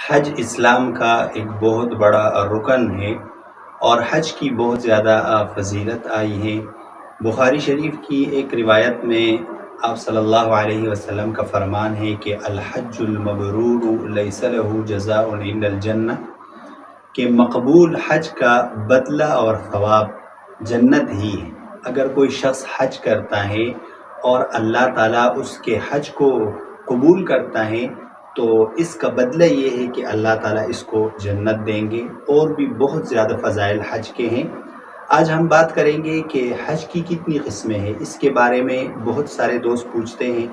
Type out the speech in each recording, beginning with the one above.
حج اسلام کا ایک بہت بڑا رکن ہے، اور حج کی بہت زیادہ فضیلت آئی ہے۔ بخاری شریف کی ایک روایت میں آپ صلی اللہ علیہ وسلم کا فرمان ہے کہ الحج المبرور لیس له جزاء الا الجنہ، کہ مقبول حج کا بدلہ اور ثواب جنت ہی ہے۔ اگر کوئی شخص حج کرتا ہے اور اللہ تعالیٰ اس کے حج کو قبول کرتا ہے تو اس کا بدلہ یہ ہے کہ اللہ تعالیٰ اس کو جنت دیں گے۔ اور بھی بہت زیادہ فضائل حج کے ہیں۔ آج ہم بات کریں گے کہ حج کی کتنی قسمیں ہیں۔ اس کے بارے میں بہت سارے دوست پوچھتے ہیں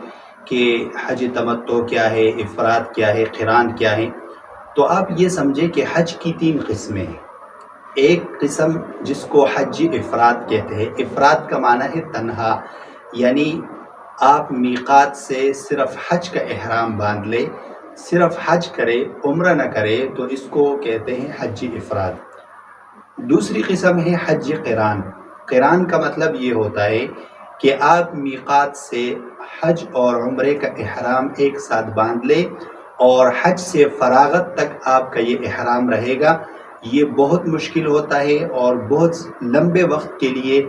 کہ حج تمتع کیا ہے، افراد کیا ہے، قران کیا ہے۔ تو آپ یہ سمجھیں کہ حج کی 3 قسمیں ہیں۔ ایک قسم جس کو حج افراد کہتے ہیں، افراد کا معنی ہے تنہا، یعنی آپ میقات سے صرف حج کا احرام باندھ لے، صرف حج کرے، عمرہ نہ کرے، تو اس کو کہتے ہیں حج افراد۔ دوسری قسم ہے حج قران۔ قران کا مطلب یہ ہوتا ہے کہ آپ میقات سے حج اور عمرے کا احرام ایک ساتھ باندھ لے، اور حج سے فراغت تک آپ کا یہ احرام رہے گا۔ یہ بہت مشکل ہوتا ہے اور بہت لمبے وقت کے لیے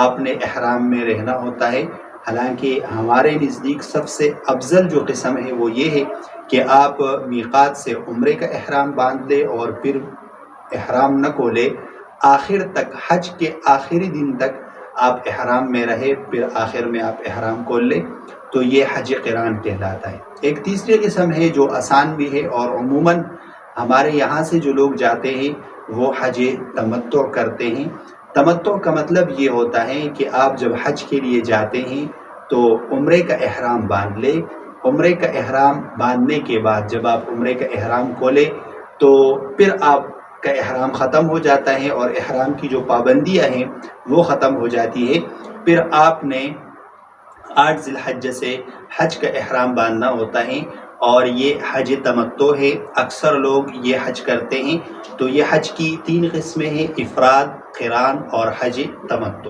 آپ نے احرام میں رہنا ہوتا ہے۔ حالانکہ ہمارے نزدیک سب سے افضل جو قسم ہے وہ یہ ہے کہ آپ میقات سے عمرے کا احرام باندھ لے اور پھر احرام نہ کھولے، آخر تک حج کے آخری دن تک آپ احرام میں رہے، پھر آخر میں آپ احرام کھول لیں، تو یہ حج قران کہلاتا ہے۔ ایک تیسری قسم ہے جو آسان بھی ہے، اور عموماً ہمارے یہاں سے جو لوگ جاتے ہیں وہ حج تمتع کرتے ہیں۔ تمتع کا مطلب یہ ہوتا ہے کہ آپ جب حج کے لیے جاتے ہیں تو عمرے کا احرام باندھ لے، عمرے کا احرام باندھنے کے بعد جب آپ عمرے کا احرام کھولے تو پھر آپ کا احرام ختم ہو جاتا ہے، اور احرام کی جو پابندیاں ہیں وہ ختم ہو جاتی ہے۔ پھر آپ نے 8 ذی الحجہ سے حج کا احرام باندھنا ہوتا ہے، اور یہ حج تمتع ہے۔ اکثر لوگ یہ حج کرتے ہیں۔ تو یہ حج کی 3 قسمیں ہیں: افراد، قران اور حج تمتع۔